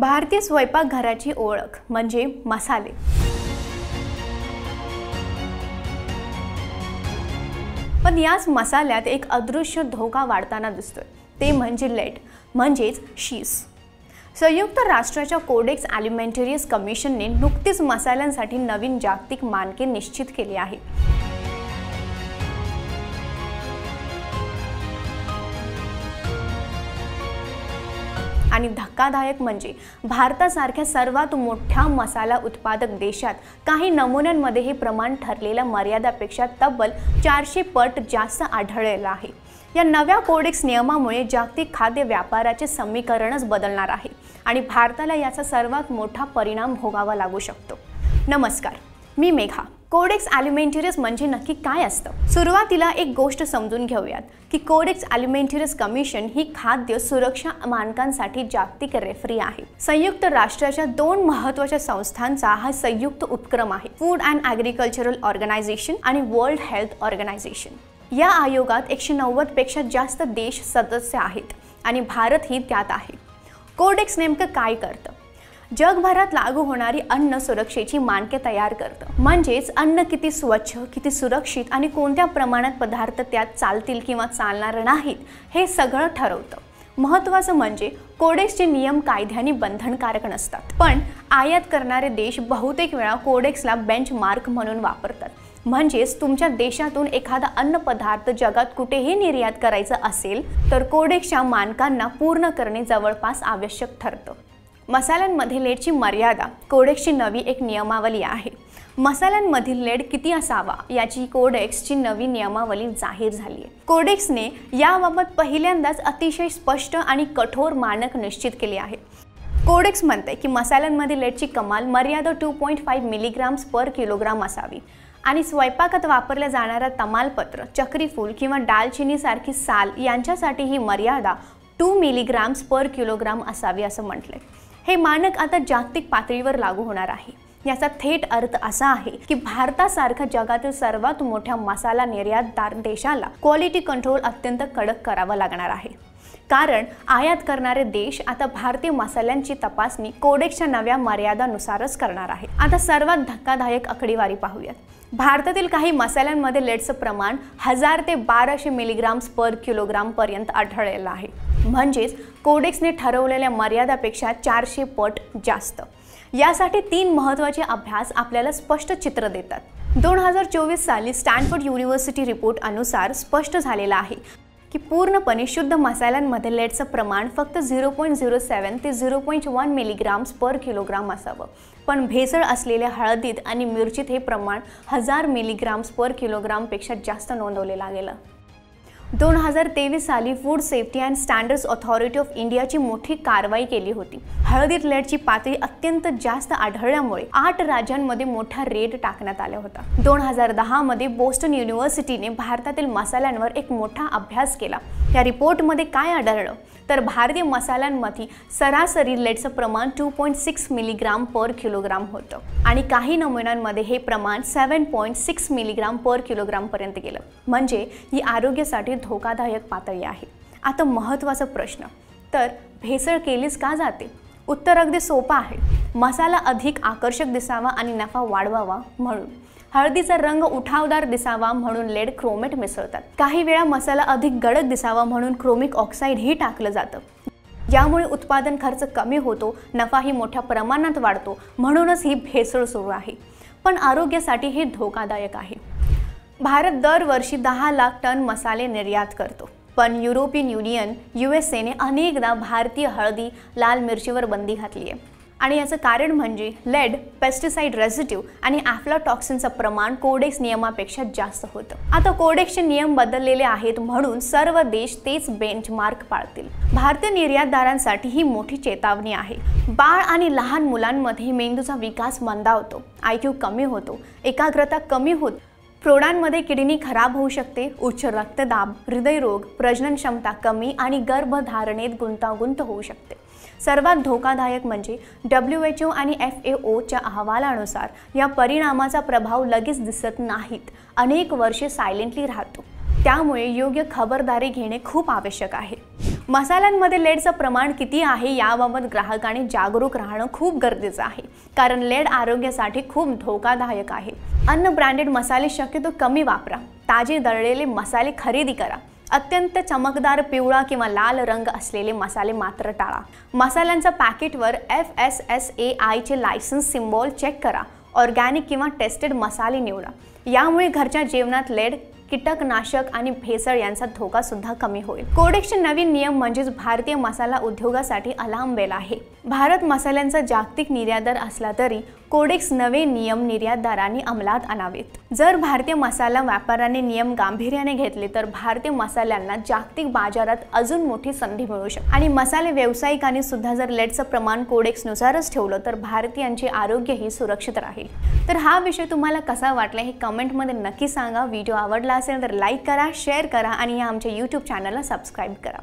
भारतीय स्वयंपाकघराची ओळख म्हणजे मसाले। पण याच मसाल्यात एक अदृश्य धोका वाढताना दिसतोय, ते म्हणजे लेड म्हणजेच शीस। संयुक्त राष्ट्राच्या कोडेक्स अलिमेंटरियस कमिशनने नुकतीच मसाल्यांसाठी नवीन जागतिक मानके निश्चित केली आहे। आणि धक्कादायक म्हणजे भारतासारख्या सर्वात मोठ्या मसाला उत्पादक देशात काही नमुन्यांमध्ये हे प्रमाण ठरलेल्या मर्यादेपेक्षा तब्बल 400 पट जास्त आढळलेलं आहे। या नव्या कोडेक्स नियमामुळे जागतिक खाद्य व्यापाराचे समीकरणच बदलणार आहे आणि भारताला याचा सर्वात मोठा परिणाम भोगावा लागू शकतो। नमस्कार, मी मेघा। कोडेक्स अलिमेंटरियस म्हणजे नक्की काय असतं? सुरुवातीला एक गोष्ट समजून घेऊयात की कोडेक्स अलिमेंटरियस कमिशन ही खाद्य सुरक्षा मानकांसाठी जागतिक रेफरी आहे। संयुक्त राष्ट्राच्या 2 महत्त्वाच्या संस्थांचा हा संयुक्त उपक्रम आहे, फूड अँड ॲग्रिकल्चरल ऑर्गनायझेशन आणि वर्ल्ड हेल्थ ऑर्गनायझेशन। या आयोगात 190 पेक्षा जास्त देश सदस्य आहेत आणि भारत ही त्यात आहे। कोडेक्स नेमकं काय करतं? जगभरात लागू होणारी अन्न सुरक्षेची मानके तयार करतं, म्हणजेच अन्न किती स्वच्छ, किती सुरक्षित आणि कोणत्या प्रमाणात पदार्थ त्यात चालतील किंवा चालणार नाहीत हे सगळं ठरवतं। महत्त्वाचं म्हणजे कोडेक्सचे नियम कायद्याने बंधनकारक नसतात, पण आयात करणारे देश बहुतेक वेळा कोडेक्सला बेंचमार्क म्हणून वापरतात। म्हणजेच तुमच्या देशातून एखादा अन्न पदार्थ जगात कुठेही निर्यात करायचा असेल तर कोडेक्सच्या मानकांना पूर्ण करणे जवळपास आवश्यक ठरतं। मसाल्यांमध्ये लेडची मर्यादा कोडेक्सची नवी एक नियमावली आहे। मसाल्यांमधील लेड किती असावा याची कोडेक्सची नवी नियमावली जाहीर झाली आहे। कोडेक्सने याबाबत पहिल्यांदाच अतिशय स्पष्ट आणि कठोर मानक निश्चित केले आहे। कोडेक्स म्हणते की मसाल्यांमध्ये लेडची कमाल मर्यादा 2.5 मिलीग्राम्स पर किलोग्राम असावी आणि स्वयंपाकात वापरल्या जाणाऱ्या तमालपत्र, चक्रीफूल किंवा दालचिनीसारखी साल यांच्यासाठी ही मर्यादा 2 मिलीग्राम्स पर किलोग्राम असावी असं म्हटलंय। हे मानक आता जागतिक पातळीवर लागू होणार आहे। याचा थेट अर्थ असा आहे की भारतासारख्या जगातील सर्वात मोठ्या मसाला निर्यातदार देशाला क्वालिटी कंट्रोल अत्यंत कडक करावा लागणार आहे, कारण आयात करणारे देश आता भारतीय मसाल्यांची तपासणी कोडेक्सच्या नव्या मर्यादानुसारच करणार आहे। आता सर्वात धक्कादायक आकडेवारी पाहूयात। भारतातील काही मसाल्यांमध्ये लेडचं प्रमाण 1000 ते 1200 मिलीग्राम्स पर किलोग्राम पर्यंत आढळलेलं आहे, म्हणजेच कोडेक्सने ठरवलेल्या मर्यादेपेक्षा 400 पट जास्त। यासाठी 3 महत्त्वाचे अभ्यास आपल्याला स्पष्ट चित्र देतात। 2024 साली स्टॅनफोर्ड युनिव्हर्सिटी रिपोर्ट अनुसार स्पष्ट झालेलं आहे की पूर्णपणे शुद्ध मसाल्यांमध्ये लेडचं प्रमाण फक्त 0.07 ते 0.1 मिलीग्राम्स पर किलोग्राम असावं, पण भेसळ असलेल्या हळदीत आणि मिरचीत हे प्रमाण 1000 मिलीग्राम्स पर किलोग्रामपेक्षा जास्त नोंदवलेलं गेलं। 2023 साली food safety and standards authority of इंडियाची मोठी कारवाई केली होती। हळदीत लेडची पातळी अत्यंत जास्त आढळल्यामुळे 8 राज्यांमध्ये मोठा रेड टाकण्यात आला होता। 2010 मध्ये बोस्टन युनिव्हर्सिटीने भारतातील मसाल्यांवर एक मोठा अभ्यास केला। या रिपोर्टमध्ये काय आढळलं तर भारतीय मसाल्यांमध्ये सरासरी लेडचं प्रमाण 2.6 मिलीग्राम पर किलोग्राम होतं आणि काही नमुन्यांमध्ये हे प्रमाण 7.6 मिलीग्राम पर किलोग्राम पर्यंत गेलं, म्हणजे ही आरोग्यासाठी धोकादायक पातळी आहे। आता महत्त्वाचा प्रश्न, तर भेसळ केलीच का जाते? उत्तर अगदी सोपं आहे, मसाला अधिक आकर्षक दिसावा आणि नफा वाढवावा म्हणून। हळदीचा रंग उठावदार दिसावा म्हणून लेड क्रोमेट मिसळतात। काही वेळा मसाला अधिक गडद दिसावा म्हणून क्रोमिक ऑक्साईड ही टाकलं जातं। यामुळे उत्पादन खर्च कमी होतो, नफाही मोठ्या प्रमाणात वाढतो, म्हणूनच ही भेसळ सुरू आहे। पण आरोग्यासाठी हे धोकादायक आहे। भारत दरवर्षी 10 लाख टन मसाले निर्यात करतो, पण युरोपियन युनियन USAने अनेकदा भारतीय हळदी, लाल मिरचीवर बंदी घातली आहे आणि याचं कारण म्हणजे लेड, पेस्टिसाइड रेसिड्यू आणि अफ्लाटॉक्सिनचं प्रमाण कोडेक्स नियमापेक्षा जास्त होतं। आता कोडेक्सचे नियम बदललेले आहेत म्हणून सर्व देश तेच बेंचमार्क पाळतील। भारतीय निर्यातदारांसाठी ही मोठी चेतावणी आहे। बाळ आणि लहान मुलांमध्ये मेंदूचा विकास मंदावतो, IQ कमी होतो, एकाग्रता कमी होते, प्रौढांमध्ये किडनी खराब होऊ शकते, उच्च रक्तदाब, हृदयरोग, प्रजनन क्षमता कमी आणि गर्भधारणेत गुंतागुंत होऊ शकते। सर्वात धोकादायक म्हणजे WHO आणि FAOच्या अहवालानुसार या परिणामाचा प्रभाव लगेच दिसत नाहीत, अनेक वर्षे सायलेंटली राहतो। त्यामुळे योग्य खबरदारी घेणे खूप आवश्यक आहे। मसाल्यांमध्ये लेडचं प्रमाण किती आहे याबाबत ग्राहकांनी जागरूक राहणं खूप गरजेचं आहे, कारण लेड आरोग्यासाठी खूप धोकादायक आहे. अन्न ब्रँडेड मसाले शक्यतो कमी वापरा. ताजे दळलेले मसाले खरेदी करा. अत्यंत चमकदार पिवळा किंवा लाल रंग असलेले मसाले मात्र टाळा. मसाल्यांच्या पॅकेटवर FSSAI चे लायसन्स सिम्बॉल चेक करा. ऑर्गॅनिक किंवा टेस्टेड मसाले निवडा. यामुळे घरच्या जेवणात लेड, कीटकनाशक आणि भेसळ यांचा धोका सुद्धा कमी होईल. कोडेक्सचे नवीन नियम म्हणजेच भारतीय मसाला उद्योगासाठी अलार्म बेल आहे. भारत मसाल्यांचा जागतिक निर्यातदार असला तरी कोडेक्स नवे नियम निर्यातदारांनी अंमलात आणावेत. जर भारतीय मसाला व्यापाऱ्यांनी नियम गांभीर्याने घेतले तर भारतीय मसाल्यांना जागतिक बाजारात अजून मोठी संधी मिळू शकते. आणि मसाले व्यावसायिकांनी सुद्धा जर लेडचं प्रमाण कोडेक्सनुसारच ठेवलं तर भारतीयांचे आरोग्यही सुरक्षित राहील. तर हा विषय तुम्हाला कसा वाटला हे कमेंटमध्ये नक्की सांगा. व्हिडिओ आवडला असेल तर लाईक करा, शेअर करा आणि आमच्या YouTube चॅनलला सबस्क्राईब करा.